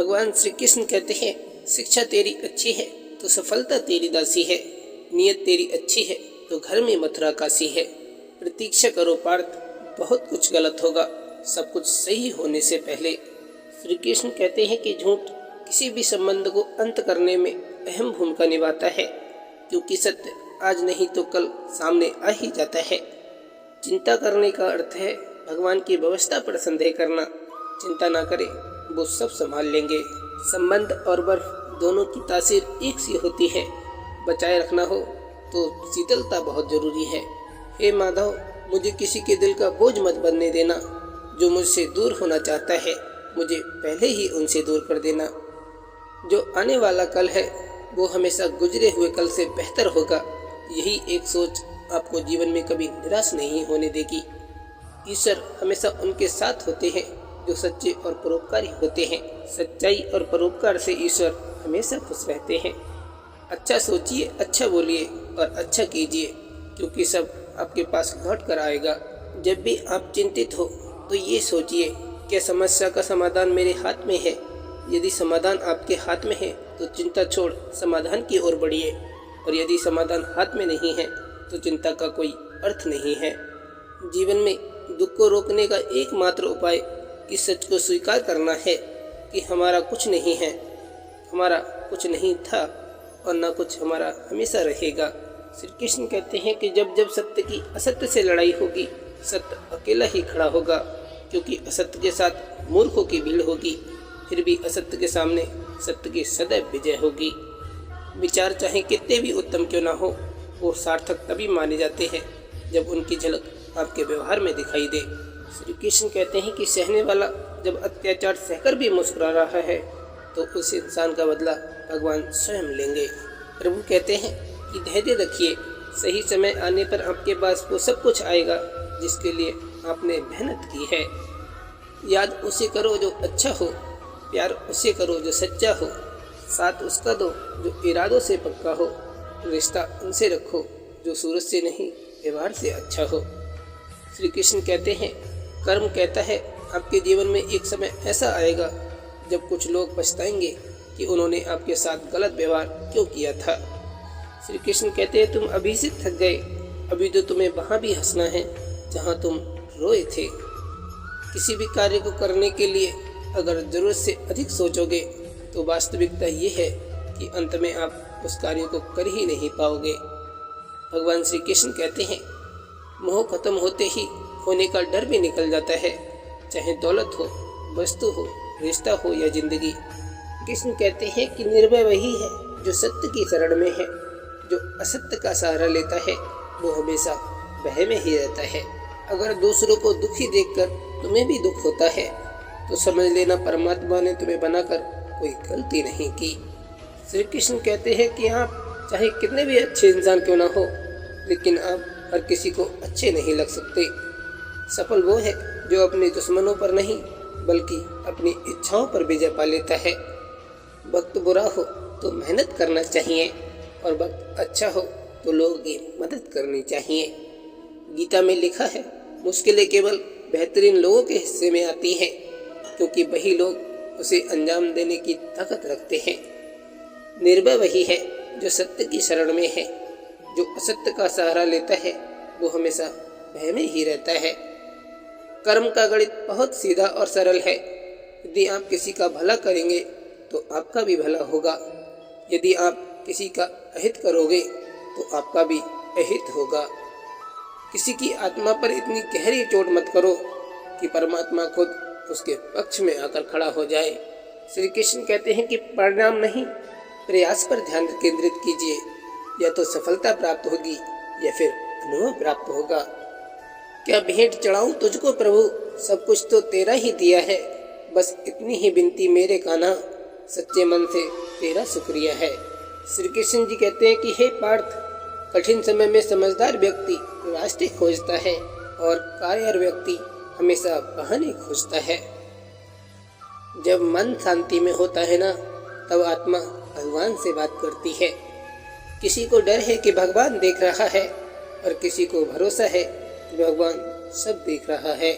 भगवान श्री कृष्ण कहते हैं, शिक्षा तेरी अच्छी है तो सफलता तेरी दासी है, नियत तेरी अच्छी है तो घर में मथुरा काशी है। प्रतीक्षा करो पार्थ, बहुत कुछ गलत होगा, सब कुछ सही होने से पहले। श्री कृष्ण कहते हैं कि झूठ किसी भी संबंध को अंत करने में अहम भूमिका निभाता है, क्योंकि सत्य आज नहीं तो कल सामने आ ही जाता है। चिंता करने का अर्थ है भगवान की व्यवस्था पर संदेह करना। चिंता ना करें, वो सब संभाल लेंगे। संबंध और बर्फ दोनों की तासीर एक सी होती है। बचाए रखना हो तो शीतलता बहुत जरूरी है। हे माधव, मुझे किसी के दिल का बोझ मत बनने देना। जो मुझसे दूर होना चाहता है, मुझे पहले ही उनसे दूर कर देना। जो आने वाला कल है वो हमेशा गुजरे हुए कल से बेहतर होगा। यही एक सोच आपको जीवन में कभी निराश नहीं होने देगी। ईश्वर हमेशा उनके साथ होते हैं जो सच्चे और परोपकारी होते हैं। सच्चाई और परोपकार से ईश्वर हमेशा खुश रहते हैं। अच्छा सोचिए, अच्छा बोलिए और अच्छा कीजिए, क्योंकि सब आपके पास लौट कर आएगा। जब भी आप चिंतित हो तो ये सोचिए, क्या समस्या का समाधान मेरे हाथ में है? यदि समाधान आपके हाथ में है तो चिंता छोड़ समाधान की ओर बढ़िए, और यदि समाधान हाथ में नहीं है तो चिंता का कोई अर्थ नहीं है। जीवन में दुख को रोकने का एकमात्र उपाय इस सच को स्वीकार करना है कि हमारा कुछ नहीं है, हमारा कुछ नहीं था और न कुछ हमारा हमेशा रहेगा। श्री कृष्ण कहते हैं कि जब जब सत्य की असत्य से लड़ाई होगी, सत्य अकेला ही खड़ा होगा, क्योंकि असत्य के साथ मूर्खों की भीड़ होगी। फिर भी असत्य के सामने सत्य की सदैव विजय होगी। विचार चाहे कितने भी उत्तम क्यों ना हो, वो सार्थक तभी माने जाते हैं जब उनकी झलक आपके व्यवहार में दिखाई दे। श्री कृष्ण कहते हैं कि सहने वाला जब अत्याचार सहकर भी मुस्कुरा रहा है तो उस इंसान का बदला भगवान स्वयं लेंगे। प्रभु कहते हैं कि धैर्य रखिए, सही समय आने पर आपके पास वो सब कुछ आएगा जिसके लिए आपने मेहनत की है। याद उसे करो जो अच्छा हो, प्यार उसे करो जो सच्चा हो, साथ उसका दो जो इरादों से पक्का हो, रिश्ता उनसे रखो जो सूरज से नहीं व्यवहार से अच्छा हो। श्री कृष्ण कहते हैं, कर्म कहता है आपके जीवन में एक समय ऐसा आएगा जब कुछ लोग पछताएंगे कि उन्होंने आपके साथ गलत व्यवहार क्यों किया था। श्री कृष्ण कहते हैं, तुम अभी से थक गए, अभी तो तुम्हें वहाँ भी हंसना है जहाँ तुम रोए थे। किसी भी कार्य को करने के लिए अगर जरूरत से अधिक सोचोगे तो वास्तविकता ये है कि अंत में आप उस कार्य को कर ही नहीं पाओगे। भगवान श्री कृष्ण कहते हैं, मोह खत्म होते ही होने का डर भी निकल जाता है, चाहे दौलत हो, वस्तु हो, रिश्ता हो या जिंदगी। कृष्ण कहते हैं कि निर्भय वही है जो सत्य की शरण में है। जो असत्य का सहारा लेता है वो हमेशा भय में ही रहता है। अगर दूसरों को दुखी देखकर तुम्हें भी दुख होता है तो समझ लेना परमात्मा ने तुम्हें बनाकर कोई गलती नहीं की। श्री कृष्ण कहते हैं कि आप चाहे कितने भी अच्छे इंसान क्यों ना हो, लेकिन आप हर किसी को अच्छे नहीं लग सकते। सफल वो है जो अपने दुश्मनों पर नहीं बल्कि अपनी इच्छाओं पर विजय पा लेता है। वक्त बुरा हो तो मेहनत करना चाहिए और वक्त अच्छा हो तो लोगों की मदद करनी चाहिए। गीता में लिखा है, मुश्किलें केवल बेहतरीन लोगों के हिस्से में आती हैं, क्योंकि वही लोग उसे अंजाम देने की ताकत रखते हैं। निर्भय वही है जो सत्य की शरण में है। जो असत्य का सहारा लेता है वो हमेशा भय में ही रहता है। कर्म का गणित बहुत सीधा और सरल है। यदि आप किसी का भला करेंगे तो आपका भी भला होगा। यदि आप किसी का अहित करोगे तो आपका भी अहित होगा। किसी की आत्मा पर इतनी गहरी चोट मत करो कि परमात्मा खुद उसके पक्ष में आकर खड़ा हो जाए। श्री कृष्ण कहते हैं कि परिणाम नहीं, प्रयास पर ध्यान केंद्रित कीजिए, या तो सफलता प्राप्त होगी या फिर अनुभव प्राप्त होगा। क्या भेंट चढ़ाऊं तुझको प्रभु, सब कुछ तो तेरा ही दिया है, बस इतनी ही विनती मेरे कान्हा, सच्चे मन से तेरा शुक्रिया है। श्री कृष्ण जी कहते हैं कि हे पार्थ, कठिन समय में समझदार व्यक्ति रास्ते खोजता है और कायर व्यक्ति हमेशा बहाने खोजता है। जब मन शांति में होता है ना, तब आत्मा भगवान से बात करती है। किसी को डर है कि भगवान देख रहा है और किसी को भरोसा है कि भगवान सब देख रहा है।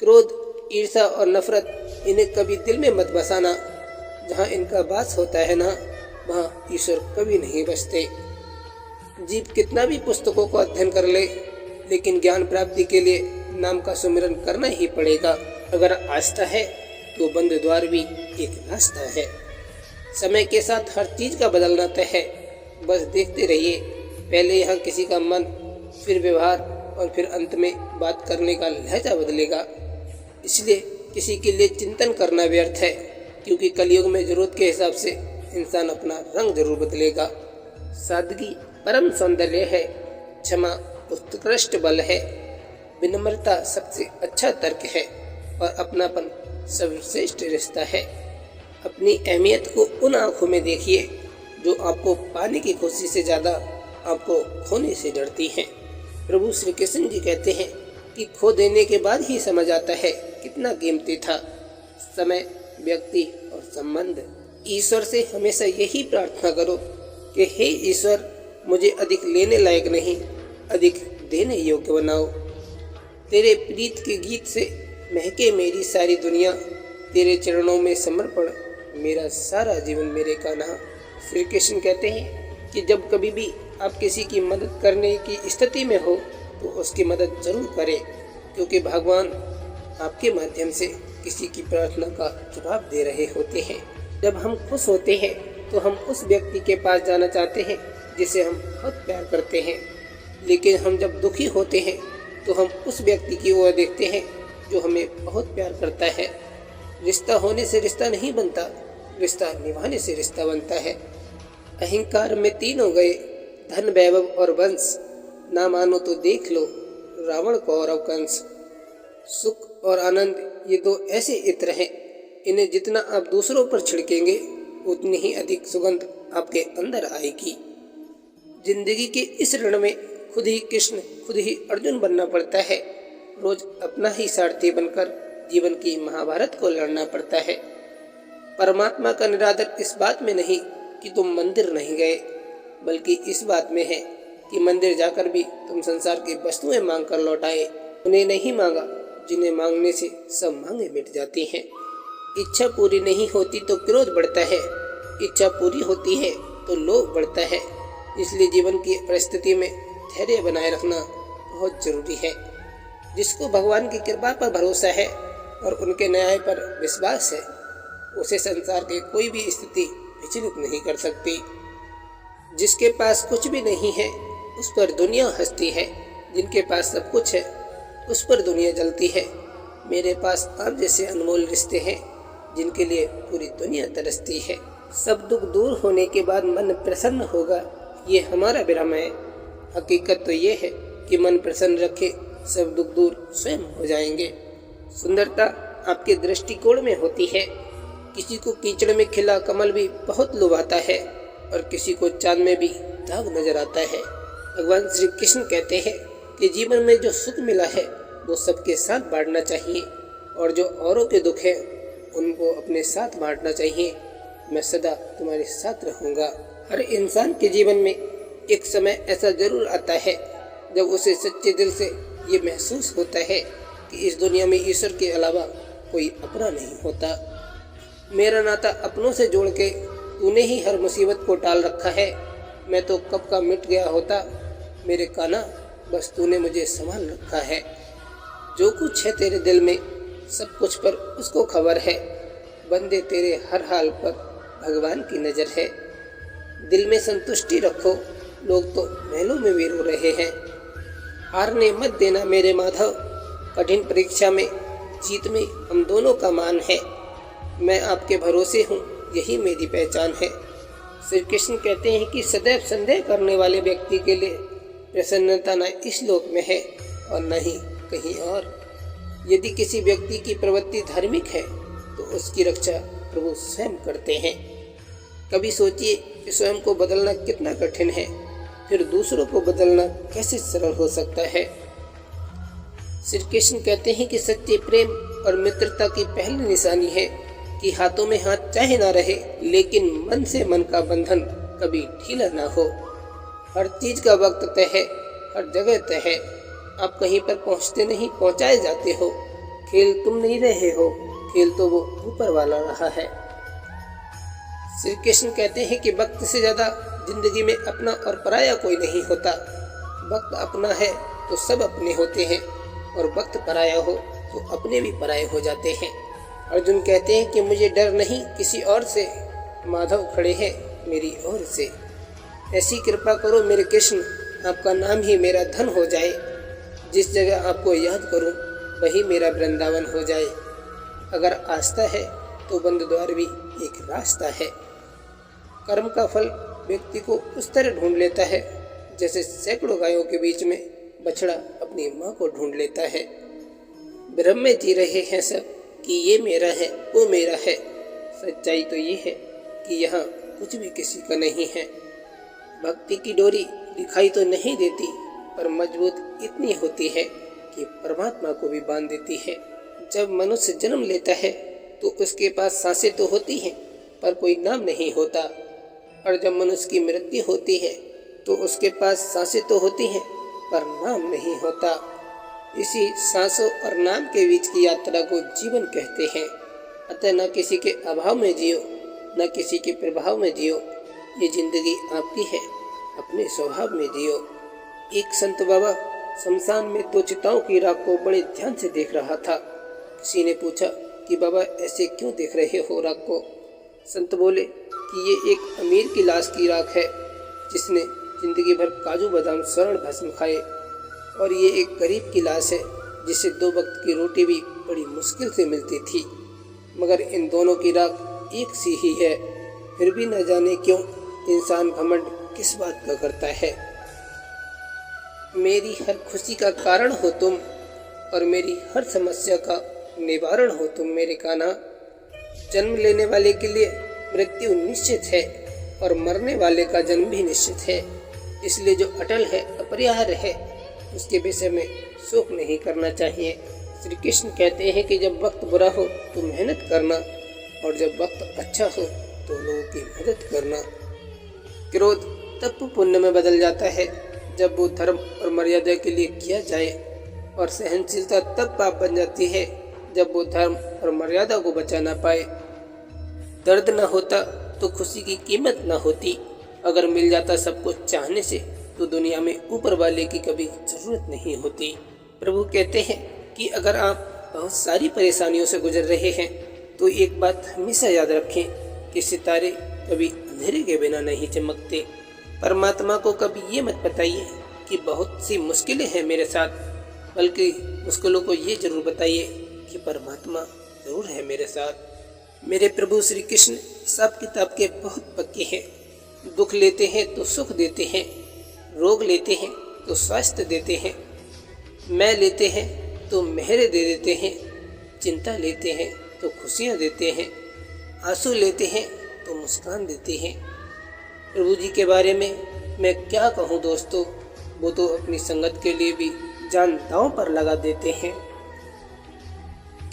क्रोध ईर्ष्या और नफरत, इन्हें कभी दिल में मत बसाना। जहाँ इनका वास होता है ना, वहाँ ईश्वर कभी नहीं बसते। जीव कितना भी पुस्तकों को अध्ययन कर ले, लेकिन ज्ञान प्राप्ति के लिए नाम का सुमिरन करना ही पड़ेगा। अगर आस्था है तो बंद द्वार भी एक रास्ता है। समय के साथ हर चीज का बदलना तय है। बस देखते रहिए, पहले यहाँ किसी का मन, फिर व्यवहार और फिर अंत में बात करने का लहजा बदलेगा। इसलिए किसी के लिए चिंतन करना व्यर्थ है, क्योंकि कलयुग में जरूरत के हिसाब से इंसान अपना रंग जरूर बदलेगा। सादगी परम सौंदर्य है, क्षमा उत्कृष्ट बल है, विनम्रता सबसे अच्छा तर्क है और अपनापन सर्वश्रेष्ठ रिश्ता है। अपनी अहमियत को उन आंखों में देखिए जो आपको पाने की खुशी से ज्यादा आपको खोने से डरती हैं। प्रभु श्री कृष्ण जी कहते हैं कि खो देने के बाद ही समझ आता है कितना कीमती था समय, व्यक्ति और संबंध। ईश्वर से हमेशा यही प्रार्थना करो कि हे ईश्वर, मुझे अधिक लेने लायक नहीं, अधिक देने योग्य बनाओ। तेरे प्रीत के गीत से महके मेरी सारी दुनिया, तेरे चरणों में समर्पण मेरा सारा जीवन मेरे कान्हा। श्री कृष्ण कहते हैं कि जब कभी भी आप किसी की मदद करने की स्थिति में हो तो उसकी मदद जरूर करें, क्योंकि भगवान आपके माध्यम से किसी की प्रार्थना का जवाब दे रहे होते हैं। जब हम खुश होते हैं तो हम उस व्यक्ति के पास जाना चाहते हैं जिसे हम बहुत प्यार करते हैं, लेकिन हम जब दुखी होते हैं तो हम उस व्यक्ति की ओर देखते हैं जो हमें बहुत प्यार करता है। रिश्ता होने से रिश्ता नहीं बनता, रिश्ता निभाने से रिश्ता बनता है। अहंकार में तीन हो गए, धन, वैभव और वंश। ना मानो तो देख लो रावण को और कंस। सुख और आनंद ये दो ऐसे इत्र हैं, इन्हें जितना आप दूसरों पर छिड़केंगे उतनी ही अधिक सुगंध आपके अंदर आएगी। जिंदगी के इस रण में खुद ही कृष्ण, खुद ही अर्जुन बनना पड़ता है। रोज अपना ही सारथी बनकर जीवन की महाभारत को लड़ना पड़ता है। परमात्मा का निरादर इस बात में नहीं कि तुम मंदिर नहीं गए, बल्कि इस बात में है कि मंदिर जाकर भी तुम संसार की वस्तुएं मांग कर लौट आए। उन्हें नहीं मांगा जिन्हें मांगने से सब मांगे मिट जाती हैं। इच्छा पूरी नहीं होती तो क्रोध बढ़ता है, इच्छा पूरी होती है तो लोभ बढ़ता है। इसलिए जीवन की परिस्थिति में धैर्य बनाए रखना बहुत जरूरी है। जिसको भगवान की कृपा पर भरोसा है और उनके न्याय पर विश्वास है, उसे संसार की कोई भी स्थिति विचलित नहीं कर सकती। जिसके पास कुछ भी नहीं है उस पर दुनिया हंसती है, जिनके पास सब कुछ है उस पर दुनिया जलती है। मेरे पास आप जैसे अनमोल रिश्ते हैं जिनके लिए पूरी दुनिया तरसती है। सब दुख दूर होने के बाद मन प्रसन्न होगा, ये हमारा भ्रम है। हकीकत तो ये है कि मन प्रसन्न रखे सब दुख दूर स्वयं हो जाएंगे। सुंदरता आपके दृष्टिकोण में होती है। किसी को कीचड़ में खिला कमल भी बहुत लुभाता है और किसी को चांद में भी दाग नजर आता है। भगवान श्री कृष्ण कहते हैं कि जीवन में जो सुख मिला है वो सबके साथ बांटना चाहिए और जो औरों के दुख है उनको अपने साथ बांटना चाहिए। मैं सदा तुम्हारे साथ रहूँगा। हर इंसान के जीवन में एक समय ऐसा जरूर आता है जब उसे सच्चे दिल से ये महसूस होता है कि इस दुनिया में ईश्वर के अलावा कोई अपना नहीं होता। मेरा नाता अपनों से जोड़ के तूने ही हर मुसीबत को टाल रखा है। मैं तो कब का मिट गया होता मेरे कान्हा, बस तूने मुझे संभाल रखा है। जो कुछ है तेरे दिल में सब कुछ पर उसको खबर है। बंदे तेरे हर हाल पर भगवान की नज़र है। दिल में संतुष्टि रखो, लोग तो महलों में भी रो रहे हैं। हारने मत देना मेरे माधव, कठिन परीक्षा में जीत में हम दोनों का मान है। मैं आपके भरोसे हूँ, यही मेरी पहचान है। श्री कृष्ण कहते हैं कि सदैव संदेह करने वाले व्यक्ति के लिए प्रसन्नता न इस लोक में है और न ही कहीं और। यदि किसी व्यक्ति की प्रवृत्ति धार्मिक है तो उसकी रक्षा प्रभु स्वयं करते हैं। कभी सोचिए कि स्वयं को बदलना कितना कठिन है, फिर दूसरों को बदलना कैसे सरल हो सकता है। श्री कृष्ण कहते हैं कि सच्चे प्रेम और मित्रता की पहली निशानी है कि हाथों में हाथ चाहे ना रहे, लेकिन मन से मन का बंधन कभी ढीला ना हो। हर चीज का वक्त तय है, हर जगह तय है। आप कहीं पर पहुंचते नहीं, पहुंचाए जाते हो। खेल तुम नहीं रहे हो, खेल तो वो ऊपर वाला रहा है। श्री कृष्ण कहते हैं कि वक्त से ज्यादा जिंदगी में अपना और पराया कोई नहीं होता। वक्त अपना है तो सब अपने होते हैं, और वक्त पराया हो तो अपने भी पराये हो जाते हैं। अर्जुन कहते हैं कि मुझे डर नहीं किसी और से, माधव खड़े हैं मेरी ओर से। ऐसी कृपा करो मेरे कृष्ण, आपका नाम ही मेरा धन हो जाए। जिस जगह आपको याद करूं वही मेरा वृंदावन हो जाए। अगर आस्था है तो बंद द्वार भी एक रास्ता है। कर्म का फल व्यक्ति को उस तरह ढूंढ लेता है जैसे सैकड़ों गायों के बीच में बछड़ा अपनी माँ को ढूंढ लेता है। भ्रम में जी रहे हैं सब कि ये मेरा है वो मेरा है। सच्चाई तो ये है कि यहाँ कुछ भी किसी का नहीं है। भक्ति की डोरी दिखाई तो नहीं देती, पर मजबूत इतनी होती है कि परमात्मा को भी बांध देती है। जब मनुष्य जन्म लेता है तो उसके पास सांसें तो होती हैं, पर कोई नाम नहीं होता। और जब मनुष्य की मृत्यु होती है तो उसके पास सांसें तो होती हैं, पर नाम नहीं होता। इसी सांसों और नाम के बीच की यात्रा को जीवन कहते हैं। अतः न किसी के अभाव में जियो, न किसी के प्रभाव में जियो। ये जिंदगी आपकी है, अपने स्वभाव में जियो। एक संत बाबा शमशान में 2 चिताओं की राख को बड़े ध्यान से देख रहा था। किसी ने पूछा कि बाबा ऐसे क्यों देख रहे हो राख को? संत बोले कि ये एक अमीर की लाश की राख है जिसने जिंदगी भर काजू बादाम स्वर्ण भस्म खाए, और ये एक गरीब की लाश है जिसे 2 वक्त की रोटी भी बड़ी मुश्किल से मिलती थी। मगर इन दोनों की राख एक सी ही है। फिर भी न जाने क्यों इंसान घमंड किस बात का करता है। मेरी हर खुशी का कारण हो तुम, और मेरी हर समस्या का निवारण हो तुम मेरे कान्हा। जन्म लेने वाले के लिए मृत्यु निश्चित है, और मरने वाले का जन्म भी निश्चित है। इसलिए जो अटल है, अपरिहार्य है, उसके विषय में शोक नहीं करना चाहिए। श्री कृष्ण कहते हैं कि जब वक्त बुरा हो तो मेहनत करना, और जब वक्त अच्छा हो तो लोगों की मदद करना। क्रोध तब पुण्य में बदल जाता है जब वो धर्म और मर्यादा के लिए किया जाए, और सहनशीलता तब पाप बन जाती है जब वो धर्म और मर्यादा को बचा ना पाए। दर्द न होता तो खुशी की कीमत न होती। अगर मिल जाता सब कुछ चाहने से तो दुनिया में ऊपर वाले की कभी जरूरत नहीं होती। प्रभु कहते हैं कि अगर आप बहुत सारी परेशानियों से गुजर रहे हैं तो एक बात हमेशा याद रखें कि सितारे कभी अंधेरे के बिना नहीं चमकते। परमात्मा को कभी ये मत बताइए कि बहुत सी मुश्किलें हैं मेरे साथ, बल्कि मुश्किलों को ये जरूर बताइए कि परमात्मा जरूर है मेरे साथ। मेरे प्रभु श्री कृष्ण हिसाब किताब के बहुत पक्के हैं। दुख लेते हैं तो सुख देते हैं, रोग लेते हैं तो स्वास्थ्य देते हैं, मैं लेते हैं तो मेहर दे देते हैं, चिंता लेते हैं तो खुशियाँ देते हैं, आंसू लेते हैं तो मुस्कान देते हैं। प्रभु जी के बारे में मैं क्या कहूँ दोस्तों, वो तो अपनी संगत के लिए भी जान दांव पर लगा देते हैं।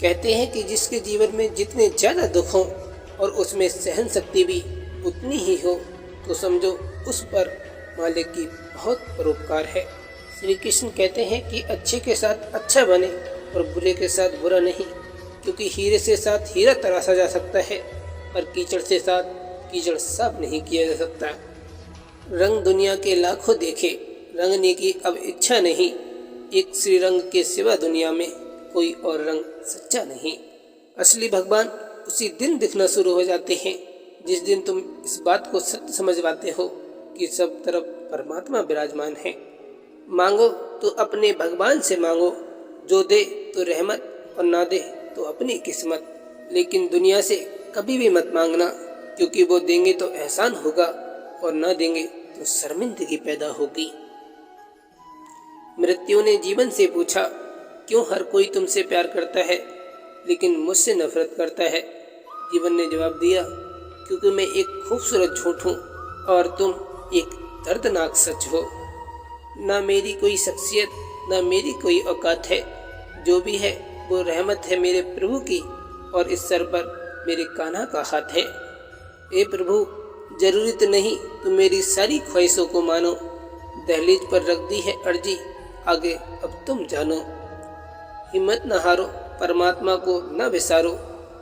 कहते हैं कि जिसके जीवन में जितने ज़्यादा दुख हों और उसमें सहन शक्ति भी उतनी ही हो तो समझो उस पर मालिक की बहुत परोपकार है। श्री कृष्ण कहते हैं कि अच्छे के साथ अच्छा बने और बुरे के साथ बुरा नहीं, क्योंकि हीरे से साथ हीरा तराशा जा सकता है, पर कीचड़ से साथ कीचड़ साफ नहीं किया जा सकता। रंग दुनिया के लाखों देखे, रंगने की अब इच्छा नहीं। एक श्री रंग के सिवा दुनिया में कोई और रंग सच्चा नहीं। असली भगवान उसी दिन दिखना शुरू हो जाते हैं जिस दिन तुम इस बात को सत्य समझ पाते हो कि सब तरफ परमात्मा विराजमान है। मांगो तो अपने भगवान से मांगो, जो दे तो रहमत और ना दे तो अपनी किस्मत। लेकिन दुनिया से कभी भी मत मांगना, क्योंकि वो देंगे तो एहसान होगा और ना देंगे तो शर्मिंदगी पैदा होगी। मृत्यु ने जीवन से पूछा, क्यों हर कोई तुमसे प्यार करता है लेकिन मुझसे नफरत करता है? जीवन ने जवाब दिया, क्योंकि मैं एक खूबसूरत झूठ हूँ और तुम एक दर्दनाक सच हो। ना मेरी कोई शख्सियत, ना मेरी कोई औकात है। जो भी है वो रहमत है मेरे प्रभु की, और इस सर पर मेरे कान्हा का हाथ है। ए प्रभु, जरूरी तो नहीं तुम मेरी सारी ख्वाहिशों को मानो। दहलीज पर रख दी है अर्जी, आगे अब तुम जानो। हिम्मत न हारो, परमात्मा को न विसारो,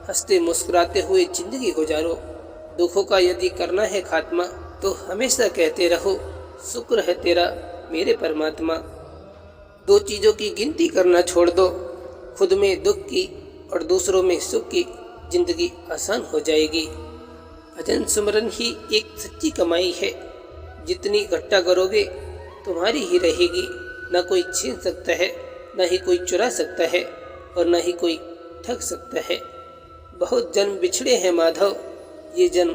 हंसते मुस्कुराते हुए जिंदगी गुजारो। दुखों का यदि करना है खात्मा तो हमेशा कहते रहो, शुक्र है तेरा मेरे परमात्मा। दो चीज़ों की गिनती करना छोड़ दो, खुद में दुख की और दूसरों में सुख की, जिंदगी आसान हो जाएगी। भजन सुमरन ही एक सच्ची कमाई है, जितनी इकट्ठा करोगे तुम्हारी ही रहेगी। न कोई छीन सकता है, न ही कोई चुरा सकता है, और न ही कोई ठग सकता है। बहुत जन्म बिछड़े हैं माधव, ये जन्म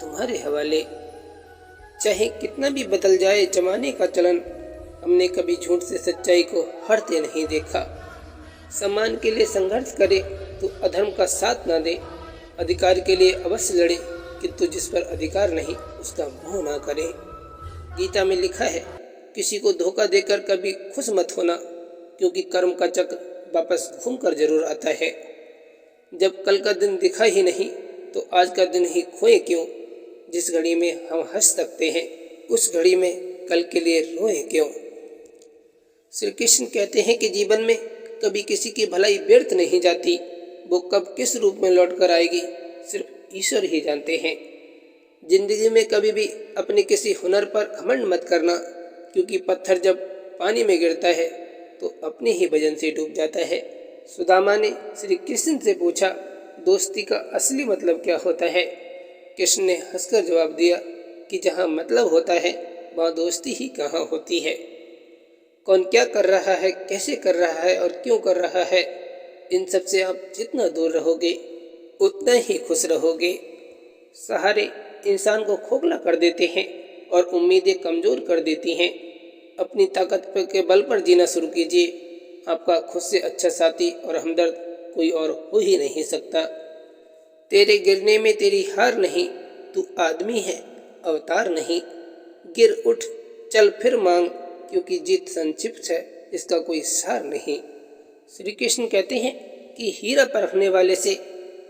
तुम्हारे हवाले। चाहे कितना भी बदल जाए जमाने का चलन, हमने कभी झूठ से सच्चाई को हटते नहीं देखा। सम्मान के लिए संघर्ष करे तो अधर्म का साथ ना दे, अधिकार के लिए अवश्य लड़े किंतु जिस पर अधिकार नहीं उसका मोह ना करे। गीता में लिखा है, किसी को धोखा देकर कभी खुश मत होना, क्योंकि कर्म का चक्र वापस घूम कर जरूर आता है। जब कल का दिन दिखा ही नहीं तो आज का दिन ही खोए क्यों। जिस घड़ी में हम हंस सकते हैं उस घड़ी में कल के लिए रोए क्यों। श्री कृष्ण कहते हैं कि जीवन में कभी किसी की भलाई व्यर्थ नहीं जाती, वो कब किस रूप में लौट कर आएगी सिर्फ ईश्वर ही जानते हैं। जिंदगी में कभी भी अपने किसी हुनर पर घमंड मत करना, क्योंकि पत्थर जब पानी में गिरता है तो अपने ही वजन से डूब जाता है। सुदामा ने श्री कृष्ण से पूछा, दोस्ती का असली मतलब क्या होता है। कृष्ण ने हंसकर जवाब दिया कि जहाँ मतलब होता है वहाँ दोस्ती ही कहाँ होती है। कौन क्या कर रहा है, कैसे कर रहा है और क्यों कर रहा है, इन सब से आप जितना दूर रहोगे उतना ही खुश रहोगे। सहारे इंसान को खोखला कर देते हैं और उम्मीदें कमज़ोर कर देती हैं। अपनी ताकत के बल पर जीना शुरू कीजिए। आपका खुद से अच्छा साथी और हमदर्द कोई और हो ही नहीं सकता। तेरे गिरने में तेरी हार नहीं, तू आदमी है अवतार नहीं। गिर उठ चल फिर मांग, क्योंकि जीत संक्षिप्त है इसका कोई सार नहीं। श्री कृष्ण कहते हैं कि हीरा परखने वाले से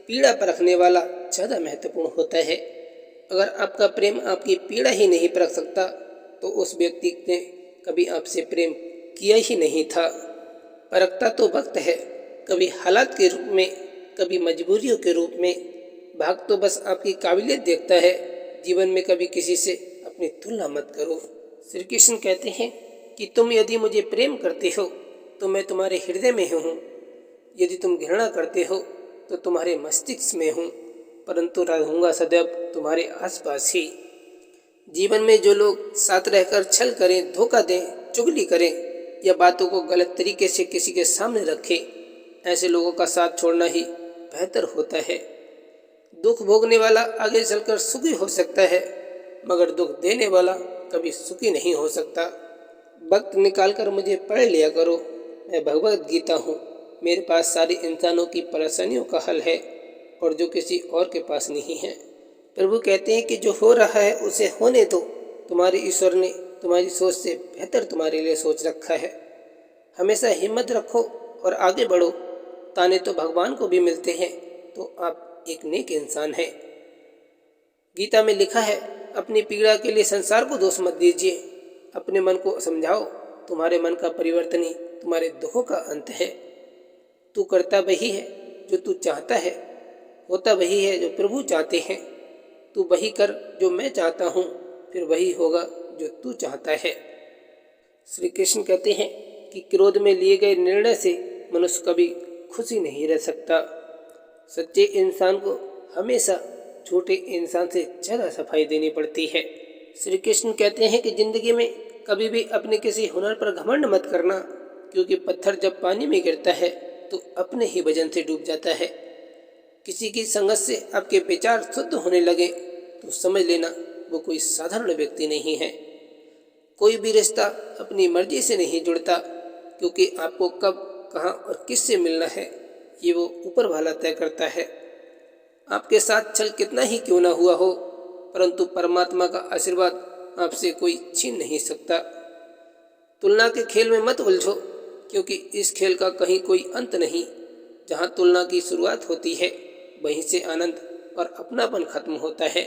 पीड़ा परखने वाला ज़्यादा महत्वपूर्ण होता है। अगर आपका प्रेम आपकी पीड़ा ही नहीं परख सकता तो उस व्यक्ति ने कभी आपसे प्रेम किया ही नहीं था। परखता तो वक्त है, कभी हालात के रूप में, कभी मजबूरियों के रूप में। भाग तो बस आपकी काबिलियत देखता है। जीवन में कभी किसी से अपनी तुलना मत करो। श्री कृष्ण कहते हैं कि तुम यदि मुझे प्रेम करते हो तो मैं तुम्हारे हृदय में हूँ, यदि तुम घृणा करते हो तो तुम्हारे मस्तिष्क में हूँ, परंतु रहूँगा सदैव तुम्हारे आसपास ही। जीवन में जो लोग साथ रहकर छल करें, धोखा दें, चुगली करें या बातों को गलत तरीके से किसी के सामने रखें, ऐसे लोगों का साथ छोड़ना ही बेहतर होता है। दुख भोगने वाला आगे चलकर सुखी हो सकता है, मगर दुख देने वाला कभी सुखी नहीं हो सकता। वक्त निकालकर मुझे पढ़ लिया करो, मैं भगवत गीता हूँ। मेरे पास सारे इंसानों की परेशानियों का हल है और जो किसी और के पास नहीं है। प्रभु कहते हैं कि जो हो रहा है उसे होने दो, तुम्हारे ईश्वर ने तुम्हारी सोच से बेहतर तुम्हारे लिए सोच रखा है। हमेशा हिम्मत रखो और आगे बढ़ो। ताने तो भगवान को भी मिलते हैं, तो आप एक नेक इंसान हैं। गीता में लिखा है, अपनी पीड़ा के लिए संसार को दोष मत दीजिए, अपने मन को समझाओ। तुम्हारे मन का परिवर्तन ही तुम्हारे दुखों का अंत है। तू करता वही है जो तू चाहता है, होता वही है जो प्रभु चाहते हैं। तू वही कर जो मैं चाहता हूँ, फिर वही होगा जो तू चाहता है। श्री कृष्ण कहते हैं कि क्रोध में लिए गए निर्णय से मनुष्य कभी खुशी नहीं रह सकता। सच्चे इंसान को हमेशा झूठे इंसान से ज़्यादा सफाई देनी पड़ती है। श्री कृष्ण कहते हैं कि जिंदगी में कभी भी अपने किसी हुनर पर घमंड मत करना, क्योंकि पत्थर जब पानी में गिरता है तो अपने ही वजन से डूब जाता है। किसी की संगत से आपके विचार शुद्ध होने लगे तो समझ लेना वो कोई साधारण व्यक्ति नहीं है। कोई भी रिश्ता अपनी मर्जी से नहीं जुड़ता, क्योंकि आपको कब, कहाँ और किससे मिलना है ये वो ऊपर वाला तय करता है। आपके साथ छल कितना ही क्यों ना हुआ हो, परंतु परमात्मा का आशीर्वाद आपसे कोई छीन नहीं सकता। तुलना के खेल में मत उलझो, क्योंकि इस खेल का कहीं कोई अंत नहीं। जहाँ तुलना की शुरुआत होती है वहीं से आनंद और अपनापन खत्म होता है।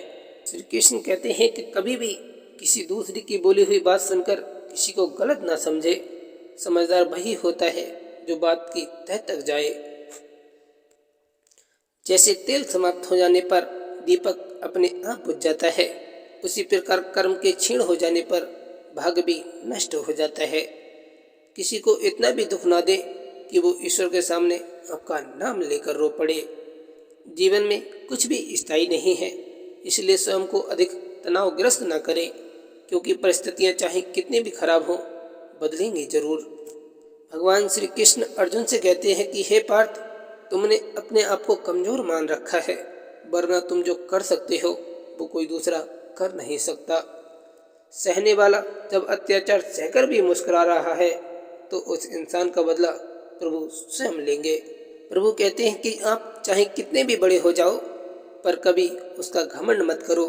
श्री कृष्ण कहते हैं कि कभी भी किसी दूसरे की बोली हुई बात सुनकर किसी को गलत ना समझे। समझदार वही होता है जो बात की तह तक जाए। जैसे तेल समाप्त हो जाने पर दीपक अपने आप बुझ जाता है, उसी प्रकार कर्म के क्षीण हो जाने पर भाग्य भी नष्ट हो जाता है। किसी को इतना भी दुख ना दे कि वो ईश्वर के सामने आपका नाम लेकर रो पड़े। जीवन में कुछ भी स्थायी नहीं है, इसलिए स्वयं को अधिक तनावग्रस्त ना करें, क्योंकि परिस्थितियां चाहे कितनी भी खराब हो बदलेंगी जरूर। भगवान श्री कृष्ण अर्जुन से कहते हैं कि हे पार्थ, तुमने अपने आप को कमजोर मान रखा है, वरना तुम जो कर सकते हो वो कोई दूसरा कर नहीं सकता। सहने वाला जब अत्याचार सहकर भी मुस्कुरा रहा है तो उस इंसान का बदला प्रभु स्वयं लेंगे। प्रभु कहते हैं कि आप चाहे कितने भी बड़े हो जाओ, पर कभी उसका घमंड मत करो,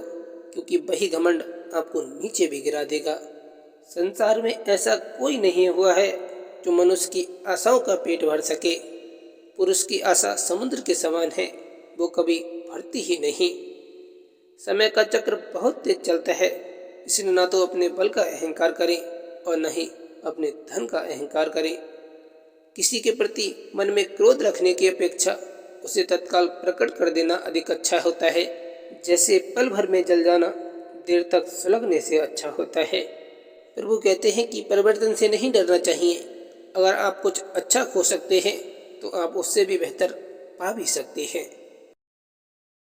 क्योंकि वही घमंड आपको नीचे भी गिरा देगा। संसार में ऐसा कोई नहीं हुआ है जो मनुष्य की आशाओं का पेट भर सके। पुरुष की आशा समुद्र के समान है, वो कभी भरती ही नहीं। समय का चक्र बहुत तेज चलता है, इसलिए ना तो अपने बल का अहंकार करें और न ही अपने धन का अहंकार करें। किसी के प्रति मन में क्रोध रखने की अपेक्षा उसे तत्काल प्रकट कर देना अधिक अच्छा होता है। जैसे पल भर में जल जाना देर तक सुलगने से अच्छा होता है। प्रभु कहते हैं कि परिवर्तन से नहीं डरना चाहिए। अगर आप कुछ अच्छा खो सकते हैं तो आप उससे भी बेहतर पा भी सकते हैं।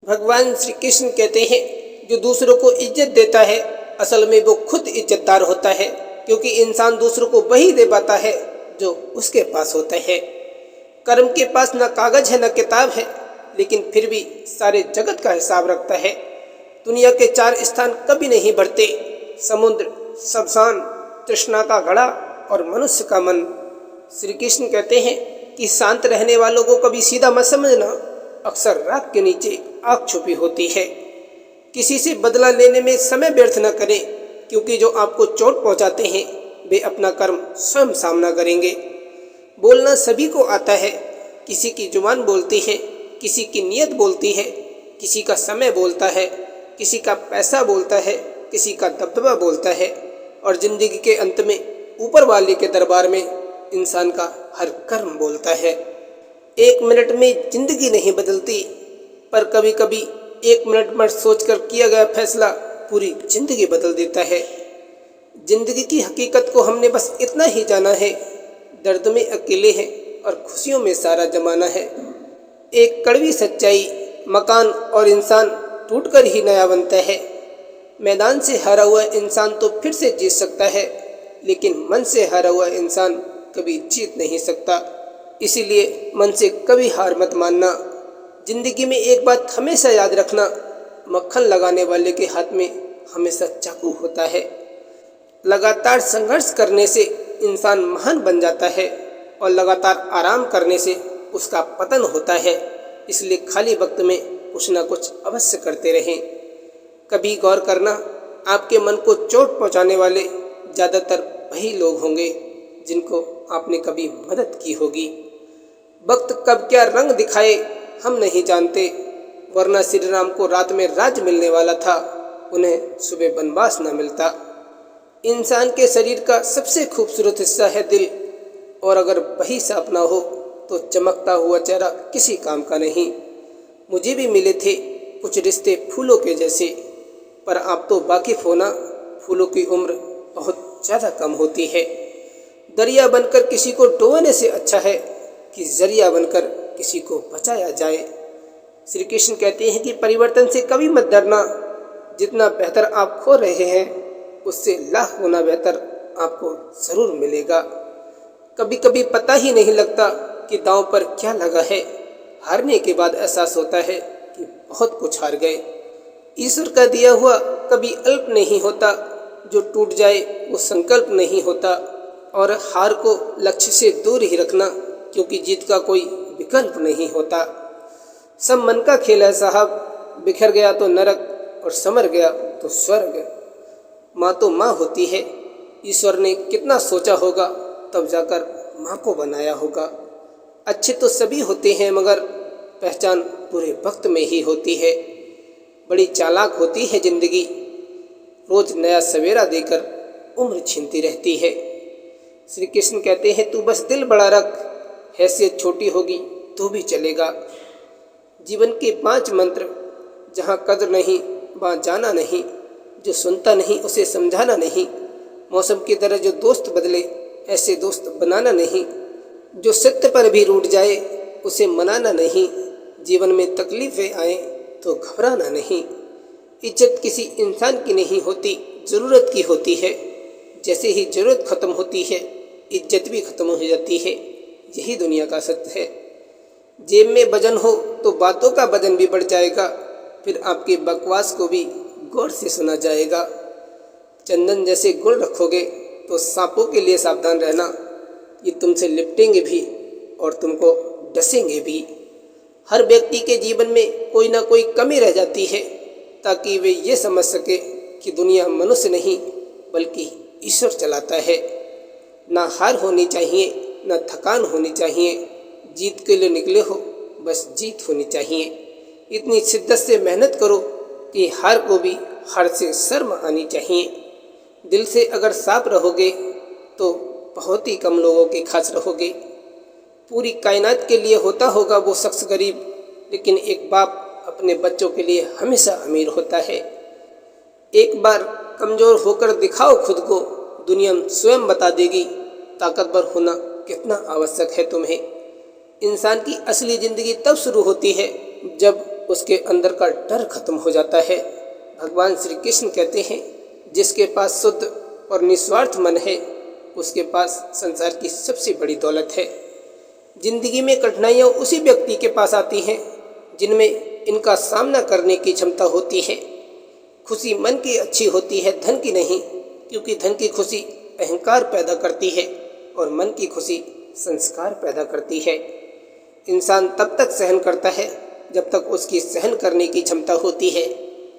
भगवान श्री कृष्ण कहते हैं, जो दूसरों को इज्जत देता है असल में वो खुद इज्जतदार होता है, क्योंकि इंसान दूसरों को वही दे पाता है जो उसके पास होता है। कर्म के पास न कागज है न किताब है, लेकिन फिर भी सारे जगत का हिसाब रखता है। दुनिया के 4 स्थान कभी नहीं बढ़ते: समुद्र, शमशान, तृष्णा का घड़ा और मनुष्य का मन। श्री कृष्ण कहते हैं कि शांत रहने वालों को कभी सीधा मत समझना, अक्सर रात के नीचे आग छुपी होती है। किसी से बदला लेने में समय व्यर्थ न करें, क्योंकि जो आपको चोट पहुंचाते हैं वे अपना कर्म स्वयं सामना करेंगे। बोलना सभी को आता है, किसी की जुबान बोलती है, किसी की नीयत बोलती है, किसी का समय बोलता है, किसी का पैसा बोलता है, किसी का दबदबा बोलता है, और जिंदगी के अंत में ऊपर वाले के दरबार में इंसान का हर कर्म बोलता है। 1 मिनट में जिंदगी नहीं बदलती, पर कभी कभी 1 मिनट में सोचकर किया गया फैसला पूरी जिंदगी बदल देता है। जिंदगी की हकीकत को हमने बस इतना ही जाना है, दर्द में अकेले हैं और खुशियों में सारा जमाना है। एक कड़वी सच्चाई, मकान और इंसान टूटकर ही नया बनता है। मैदान से हारा हुआ इंसान तो फिर से जीत सकता है, लेकिन मन से हारा हुआ इंसान कभी जीत नहीं सकता। इसीलिए मन से कभी हार मत मानना। जिंदगी में एक बात हमेशा याद रखना, मक्खन लगाने वाले के हाथ में हमेशा चाकू होता है। लगातार संघर्ष करने से इंसान महान बन जाता है और लगातार आराम करने से उसका पतन होता है। इसलिए खाली वक्त में कुछ ना कुछ अवश्य करते रहें। कभी गौर करना, आपके मन को चोट पहुंचाने वाले ज़्यादातर वही लोग होंगे जिनको आपने कभी मदद की होगी। वक्त कब क्या रंग दिखाए हम नहीं जानते, वरना श्री राम को रात में राज्य मिलने वाला था, उन्हें सुबह वनवास न मिलता। इंसान के शरीर का सबसे खूबसूरत हिस्सा है दिल, और अगर वही साफ ना हो तो चमकता हुआ चेहरा किसी काम का नहीं। मुझे भी मिले थे कुछ रिश्ते फूलों के जैसे, पर आप तो वाकिफ हो ना, फूलों की उम्र बहुत ज़्यादा कम होती है। दरिया बनकर किसी को डुबोने से अच्छा है कि जरिया बनकर किसी को बचाया जाए। श्री कृष्ण कहते हैं कि परिवर्तन से कभी मत डरना। जितना बेहतर आप खो रहे हैं उससे लाख गुना बेहतर आपको जरूर मिलेगा। कभी कभी पता ही नहीं लगता कि दांव पर क्या लगा है। हारने के बाद एहसास होता है कि बहुत कुछ हार गए। ईश्वर का दिया हुआ कभी अल्प नहीं होता, जो टूट जाए वो संकल्प नहीं होता। और हार को लक्ष्य से दूर ही रखना, क्योंकि जीत का कोई विकल्प नहीं होता। सब मन का खेल है साहब, बिखर गया तो नरक और समर गया तो स्वर्ग। माँ तो माँ होती है, ईश्वर ने कितना सोचा होगा तब जाकर माँ को बनाया होगा। अच्छे तो सभी होते हैं, मगर पहचान पूरे वक्त में ही होती है। बड़ी चालाक होती है जिंदगी, रोज नया सवेरा देकर उम्र छीनती रहती है। श्री कृष्ण कहते हैं, तू बस दिल बड़ा रख, हैसियत छोटी होगी तो भी चलेगा। जीवन के 5 मंत्र, जहाँ कद्र नहीं वहाँ जाना नहीं, जो सुनता नहीं उसे समझाना नहीं, मौसम की तरह जो दोस्त बदले ऐसे दोस्त बनाना नहीं, जो सत्य पर भी रूठ जाए उसे मनाना नहीं, जीवन में तकलीफें आए तो घबराना नहीं। इज्जत किसी इंसान की नहीं होती, ज़रूरत की होती है। जैसे ही ज़रूरत ख़त्म होती है इज्जत भी ख़त्म हो जाती है। यही दुनिया का सत्य है। जेब में वजन हो तो बातों का वजन भी बढ़ जाएगा, फिर आपके बकवास को भी गौर से सुना जाएगा। चंदन जैसे गुण रखोगे तो सांपों के लिए सावधान रहना, ये तुमसे लिपटेंगे भी और तुमको डसेंगे भी। हर व्यक्ति के जीवन में कोई ना कोई कमी रह जाती है, ताकि वे ये समझ सके कि दुनिया मनुष्य नहीं बल्कि ईश्वर चलाता है। ना हार होनी चाहिए, ना थकान होनी चाहिए। जीत के लिए निकले हो, बस जीत होनी चाहिए। इतनी शिद्दत से मेहनत करो कि हार को भी हार से शर्म आनी चाहिए। दिल से अगर साफ रहोगे तो बहुत ही कम लोगों के खास रहोगे। पूरी कायनात के लिए होता होगा वो शख्स गरीब, लेकिन एक बाप अपने बच्चों के लिए हमेशा अमीर होता है। एक बार कमज़ोर होकर दिखाओ खुद को, दुनिया स्वयं बता देगी ताकतवर होना कितना आवश्यक है तुम्हें। इंसान की असली ज़िंदगी तब शुरू होती है जब उसके अंदर का डर खत्म हो जाता है। भगवान श्री कृष्ण कहते हैं, जिसके पास शुद्ध और निस्वार्थ मन है उसके पास संसार की सबसे बड़ी दौलत है। जिंदगी में कठिनाइयाँ उसी व्यक्ति के पास आती हैं जिनमें इनका सामना करने की क्षमता होती है। खुशी मन की अच्छी होती है, धन की नहीं, क्योंकि धन की खुशी अहंकार पैदा करती है और मन की खुशी संस्कार पैदा करती है। इंसान तब तक सहन करता है जब तक उसकी सहन करने की क्षमता होती है।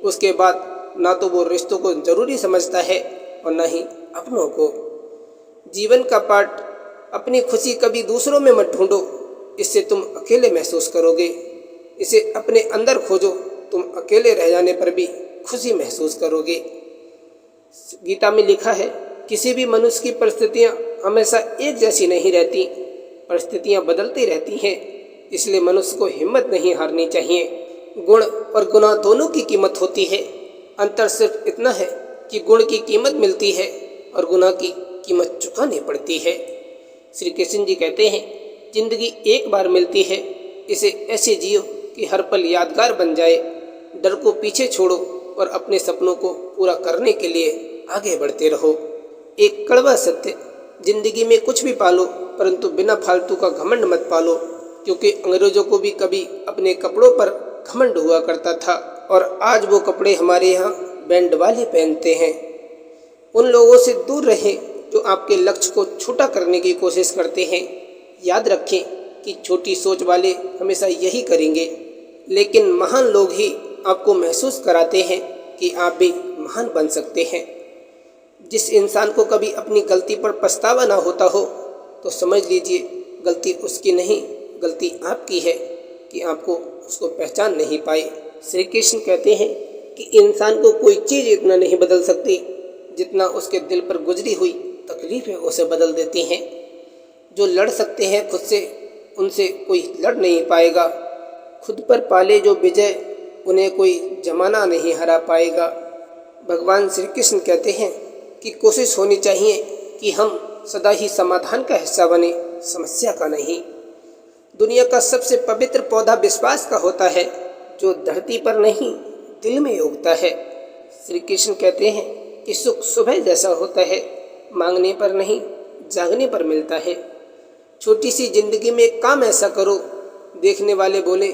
उसके बाद ना तो वो रिश्तों को ज़रूरी समझता है और ना ही अपनों को। जीवन का पाठ, अपनी खुशी कभी दूसरों में मत ढूंढो, इससे तुम अकेले महसूस करोगे। इसे अपने अंदर खोजो, तुम अकेले रह जाने पर भी खुशी महसूस करोगे। गीता में लिखा है, किसी भी मनुष्य की परिस्थितियाँ हमेशा एक जैसी नहीं रहती, परिस्थितियाँ बदलती रहती हैं। इसलिए मनुष्य को हिम्मत नहीं हारनी चाहिए। गुण और गुनाह दोनों की कीमत होती है। अंतर सिर्फ इतना है कि गुण की कीमत मिलती है और गुनाह की कीमत चुकानी पड़ती है। श्री कृष्ण जी कहते हैं, जिंदगी एक बार मिलती है, इसे ऐसे जियो कि हर पल यादगार बन जाए। डर को पीछे छोड़ो और अपने सपनों को पूरा करने के लिए आगे बढ़ते रहो। एक कड़वा सत्य, जिंदगी में कुछ भी पालो परंतु बिना फालतू का घमंड मत पालो, क्योंकि अंग्रेजों को भी कभी अपने कपड़ों पर घमंड हुआ करता था और आज वो कपड़े हमारे यहाँ बैंड वाले पहनते हैं। उन लोगों से दूर रहें जो आपके लक्ष्य को छोटा करने की कोशिश करते हैं। याद रखें कि छोटी सोच वाले हमेशा यही करेंगे, लेकिन महान लोग ही आपको महसूस कराते हैं कि आप भी महान बन सकते हैं। जिस इंसान को कभी अपनी गलती पर पछतावा ना होता हो तो समझ लीजिए गलती उसकी नहीं, गलती आपकी है कि आपको उसको पहचान नहीं पाए। श्री कृष्ण कहते हैं कि इंसान को कोई चीज़ इतना नहीं बदल सकती जितना उसके दिल पर गुजरी हुई तकलीफें उसे बदल देती हैं। जो लड़ सकते हैं खुद से, उनसे कोई लड़ नहीं पाएगा। खुद पर पाले जो विजय, उन्हें कोई जमाना नहीं हरा पाएगा। भगवान श्री कृष्ण कहते हैं कि कोशिश होनी चाहिए कि हम सदा ही समाधान का हिस्सा बने, समस्या का नहीं। दुनिया का सबसे पवित्र पौधा विश्वास का होता है, जो धरती पर नहीं दिल में उगता है। श्री कृष्ण कहते हैं कि सुख सुबह जैसा होता है, मांगने पर नहीं जागने पर मिलता है। छोटी सी जिंदगी में काम ऐसा करो, देखने वाले बोले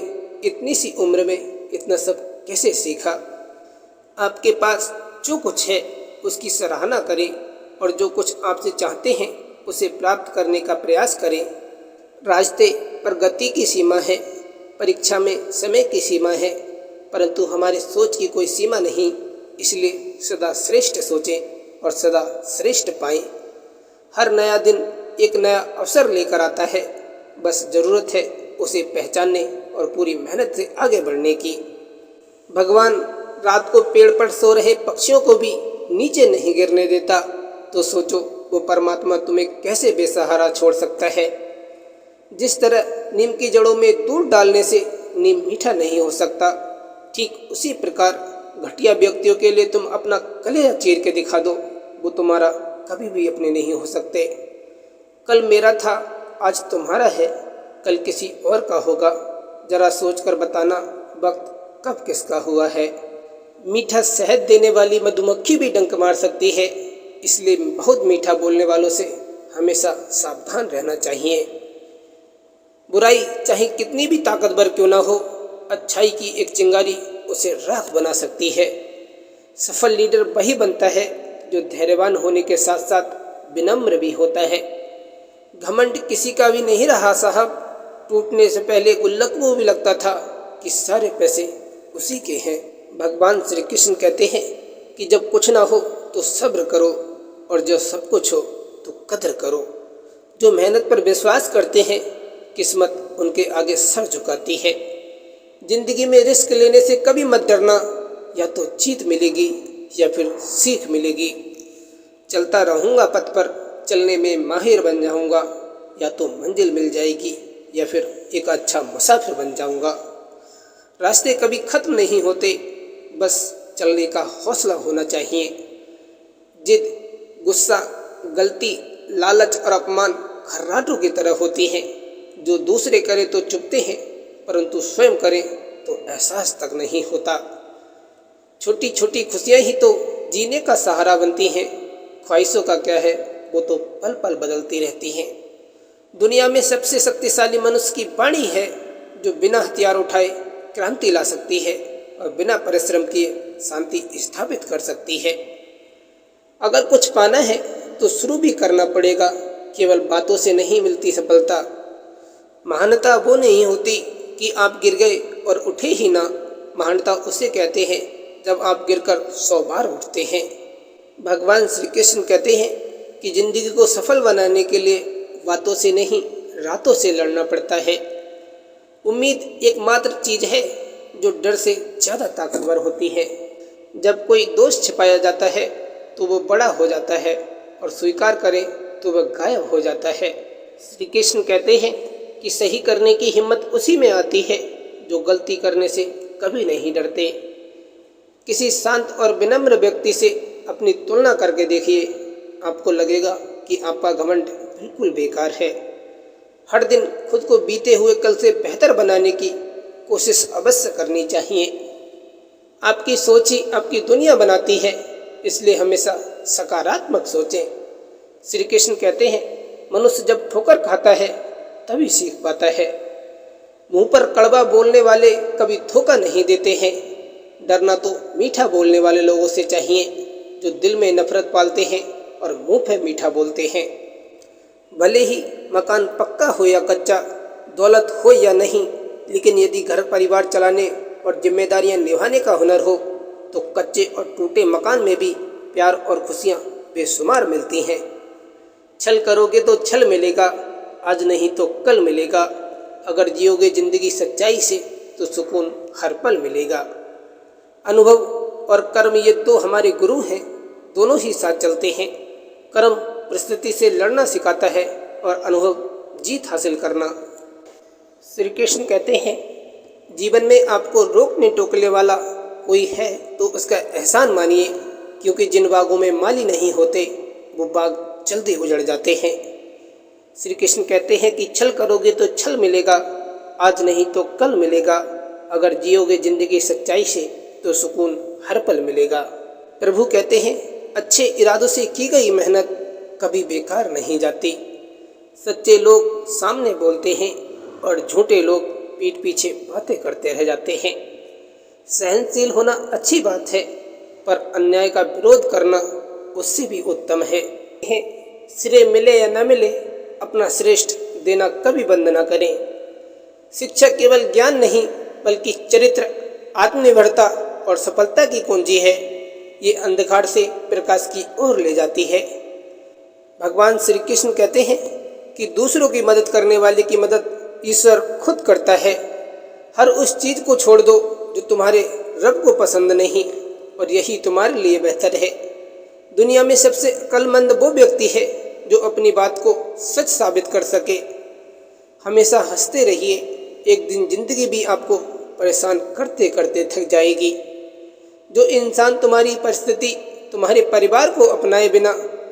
इतनी सी उम्र में इतना सब कैसे सीखा। आपके पास जो कुछ है उसकी सराहना करें और जो कुछ आपसे चाहते हैं उसे प्राप्त करने का प्रयास करें। रास्ते पर गति की सीमा है, परीक्षा में समय की सीमा है, परंतु हमारी सोच की कोई सीमा नहीं। इसलिए सदा श्रेष्ठ सोचें और सदा श्रेष्ठ पाएं। हर नया दिन एक नया अवसर लेकर आता है, बस ज़रूरत है उसे पहचानने और पूरी मेहनत से आगे बढ़ने की। भगवान रात को पेड़ पर सो रहे पक्षियों को भी नीचे नहीं गिरने देता, तो सोचो वो परमात्मा तुम्हें कैसे बेसहारा छोड़ सकता है। जिस तरह नीम की जड़ों में दूध डालने से नीम मीठा नहीं हो सकता, ठीक उसी प्रकार घटिया व्यक्तियों के लिए तुम अपना कलेजा चीर के दिखा दो, वो तुम्हारा कभी भी अपने नहीं हो सकते। कल मेरा था, आज तुम्हारा है, कल किसी और का होगा। जरा सोच कर बताना वक्त कब किसका हुआ है। मीठा शहद देने वाली मधुमक्खी भी डंक मार सकती है, इसलिए बहुत मीठा बोलने वालों से हमेशा सावधान रहना चाहिए। बुराई चाहे कितनी भी ताकतवर क्यों ना हो, अच्छाई की एक चिंगारी उसे राख बना सकती है। सफल लीडर वही बनता है जो धैर्यवान होने के साथ साथ विनम्र भी होता है। घमंड किसी का भी नहीं रहा साहब, टूटने से पहले गुल्लक को भी लगता था कि सारे पैसे उसी के हैं। भगवान श्री कृष्ण कहते हैं कि जब कुछ ना हो तो सब्र करो, और जब सब कुछ हो तो कदर करो। जो मेहनत पर विश्वास करते हैं, किस्मत उनके आगे सर झुकाती है। जिंदगी में रिस्क लेने से कभी मत डरना, या तो जीत मिलेगी या फिर सीख मिलेगी। चलता रहूँगा पथ पर, चलने में माहिर बन जाऊँगा, या तो मंजिल मिल जाएगी या फिर एक अच्छा मुसाफिर बन जाऊँगा। रास्ते कभी खत्म नहीं होते, बस चलने का हौसला होना चाहिए। जिद, गुस्सा, गलती, लालच और अपमान खर्राटों की तरह होती हैं, जो दूसरे करें तो चुभते हैं, परंतु स्वयं करें तो एहसास तक नहीं होता। छोटी छोटी खुशियाँ ही तो जीने का सहारा बनती हैं। ख्वाहिशों का क्या है, वो तो पल पल बदलती रहती हैं। दुनिया में सबसे शक्तिशाली मनुष्य की वाणी है, जो बिना हथियार उठाए क्रांति ला सकती है और बिना परिश्रम किए शांति स्थापित कर सकती है। अगर कुछ पाना है तो शुरू भी करना पड़ेगा, केवल बातों से नहीं मिलती सफलता। महानता वो नहीं होती कि आप गिर गए और उठे ही ना, महानता उसे कहते हैं जब आप गिरकर 100 बार उठते हैं। भगवान श्री कृष्ण कहते हैं कि जिंदगी को सफल बनाने के लिए बातों से नहीं, रातों से लड़ना पड़ता है। उम्मीद एकमात्र चीज है जो डर से ज़्यादा ताकतवर होती है। जब कोई दोष छिपाया जाता है तो वो बड़ा हो जाता है, और स्वीकार करे तो वह गायब हो जाता है। श्री कृष्ण कहते हैं कि सही करने की हिम्मत उसी में आती है जो गलती करने से कभी नहीं डरते। किसी शांत और विनम्र व्यक्ति से अपनी तुलना करके देखिए, आपको लगेगा कि आपका घमंड बिल्कुल बेकार है। हर दिन खुद को बीते हुए कल से बेहतर बनाने की कोशिश अवश्य करनी चाहिए। आपकी सोच ही आपकी दुनिया बनाती है, इसलिए हमेशा सकारात्मक सोचें। श्री कृष्ण कहते हैं मनुष्य जब ठोकर खाता है तभी सीख पाता है। मुंह पर कड़वा बोलने वाले कभी धोखा नहीं देते हैं। डरना तो मीठा बोलने वाले लोगों से चाहिए, जो दिल में नफरत पालते हैं और मुंह पे मीठा बोलते हैं। भले ही मकान पक्का हो या कच्चा, दौलत हो या नहीं, लेकिन यदि घर परिवार चलाने और जिम्मेदारियां निभाने का हुनर हो तो कच्चे और टूटे मकान में भी प्यार और खुशियां बेशुमार मिलती हैं। छल करोगे तो छल मिलेगा, आज नहीं तो कल मिलेगा। अगर जियोगे जिंदगी सच्चाई से तो सुकून हर पल मिलेगा। अनुभव और कर्म ये दो हमारे गुरु हैं, दोनों ही साथ चलते हैं। कर्म परिस्थिति से लड़ना सिखाता है और अनुभव जीत हासिल करना। श्री कृष्ण कहते हैं जीवन में आपको रोकने टोकने वाला कोई है तो उसका एहसान मानिए, क्योंकि जिन बागों में माली नहीं होते वो बाग जल्दी उजड़ जाते हैं। श्री कृष्ण कहते हैं कि छल करोगे तो छल मिलेगा, आज नहीं तो कल मिलेगा। अगर जियोगे जिंदगी सच्चाई से तो सुकून हर पल मिलेगा। प्रभु कहते हैं अच्छे इरादों से की गई मेहनत कभी बेकार नहीं जाती। सच्चे लोग सामने बोलते हैं और झूठे लोग पीठ पीछे बातें करते रह जाते हैं। सहनशील होना अच्छी बात है, पर अन्याय का विरोध करना उससे भी उत्तम है। श्रेय मिले या न मिले, अपना श्रेष्ठ देना कभी बंद न करें। शिक्षा केवल ज्ञान नहीं बल्कि चरित्र, आत्मनिर्भरता और सफलता की कुंजी है। ये अंधकार से प्रकाश की ओर ले जाती है। भगवान श्री कृष्ण कहते हैं कि दूसरों की मदद करने वाले की मदद ईश्वर खुद करता है। हर उस चीज को छोड़ दो जो तुम्हारे रब को पसंद नहीं, और यही तुम्हारे लिए बेहतर है। दुनिया में सबसे अक्लमंद वो व्यक्ति है जो अपनी बात को सच साबित कर सके। हमेशा हंसते रहिए, एक दिन जिंदगी भी आपको परेशान करते करते थक जाएगी। जो इंसान तुम्हारी परिस्थिति, तुम्हारे परिवार को अपनाए बिना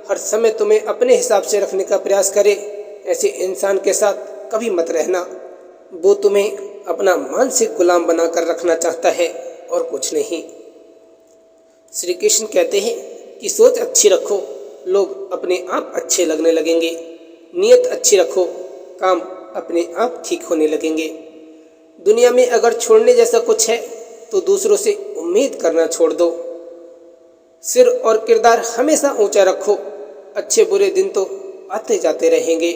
हर समय तुम्हें अपने हिसाब से रखने का प्रयास करे, ऐसे इंसान के साथ कभी मत रहना। वो तुम्हें अपना मानसिक गुलाम बनाकर रखना चाहता है और कुछ नहीं। श्री कृष्ण कहते हैं कि सोच अच्छी रखो, लोग अपने आप अच्छे लगने लगेंगे। नीयत अच्छी रखो, काम अपने आप ठीक होने लगेंगे। दुनिया में अगर छोड़ने जैसा कुछ है तो दूसरों से उम्मीद करना छोड़ दो। सिर और किरदार हमेशा ऊंचा रखो, अच्छे बुरे दिन तो आते जाते रहेंगे।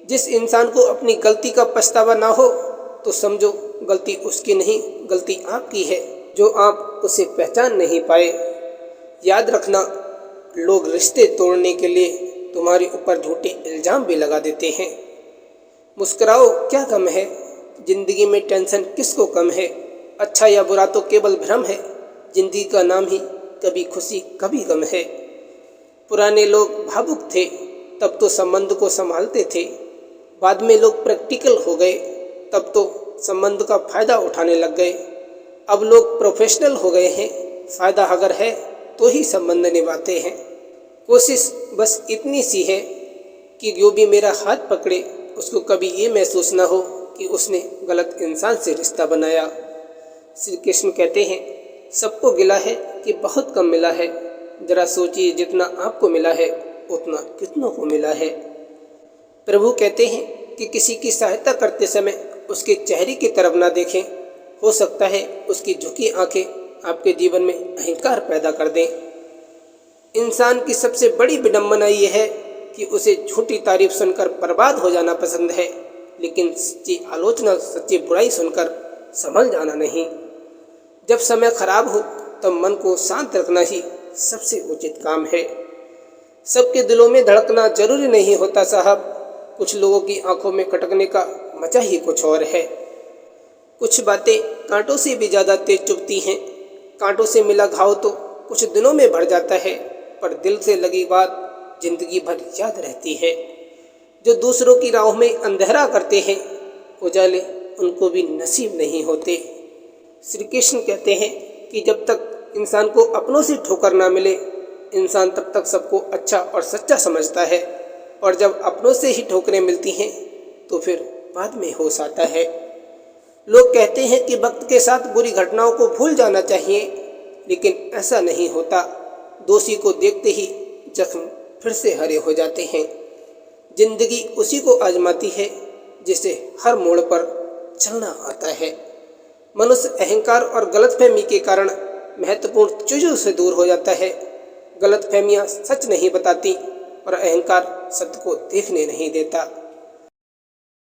जिस इंसान को अपनी गलती का पछतावा ना हो तो समझो गलती उसकी नहीं, गलती आपकी है जो आप उसे पहचान नहीं पाए। याद रखना, लोग रिश्ते तोड़ने के लिए तुम्हारे ऊपर झूठे इल्जाम भी लगा देते हैं। मुस्कुराओ, क्या कम है, जिंदगी में टेंशन किसको कम है। अच्छा या बुरा तो केवल भ्रम है, जिंदगी का नाम ही कभी खुशी कभी गम है। पुराने लोग भावुक थे, तब तो संबंध को संभालते थे। बाद में लोग प्रैक्टिकल हो गए, तब तो संबंध का फायदा उठाने लग गए। अब लोग प्रोफेशनल हो गए हैं, फायदा अगर है तो ही संबंध निभाते हैं। कोशिश बस इतनी सी है कि जो भी मेरा हाथ पकड़े उसको कभी ये महसूस ना हो कि उसने गलत इंसान से रिश्ता बनाया। श्री कृष्ण कहते हैं सबको गिला है कि बहुत कम मिला है। जरा सोचिए, जितना आपको मिला है उतना कितनों को मिला है। प्रभु कहते हैं कि किसी की सहायता करते समय उसके चेहरे की तरफ ना देखें, हो सकता है उसकी झुकी आंखें आपके जीवन में अहंकार पैदा कर दें। इंसान की सबसे बड़ी विडंबना यह है कि उसे झूठी तारीफ सुनकर बर्बाद हो जाना पसंद है, लेकिन सच्ची आलोचना, सच्ची बुराई सुनकर संभल जाना नहीं। जब समय खराब हो तब मन को शांत रखना ही सबसे उचित काम है। सबके दिलों में धड़कना जरूरी नहीं होता साहब, कुछ लोगों की आंखों में खटकने का मजा ही कुछ और है। कुछ बातें कांटों से भी ज़्यादा तेज चुभती हैं। कांटों से मिला घाव तो कुछ दिनों में भर जाता है, पर दिल से लगी बात जिंदगी भर याद रहती है। जो दूसरों की राहों में अंधेरा करते हैं, उजाले उनको भी नसीब नहीं होते। श्री कृष्ण कहते हैं कि जब तक इंसान को अपनों से ठोकर ना मिले, इंसान तब तक सबको अच्छा और सच्चा समझता है, और जब अपनों से ही ठोकरें मिलती हैं तो फिर बाद में होश आता है। लोग कहते हैं कि वक्त के साथ बुरी घटनाओं को भूल जाना चाहिए, लेकिन ऐसा नहीं होता। दोषी को देखते ही जख्म फिर से हरे हो जाते हैं। जिंदगी उसी को आजमाती है जिसे हर मोड़ पर चलना आता है। मनुष्य अहंकार और गलतफहमी के कारण महत्वपूर्ण चीजों से दूर हो जाता है। गलतफहमियां सच नहीं बताती और अहंकार सत्य को देखने नहीं देता।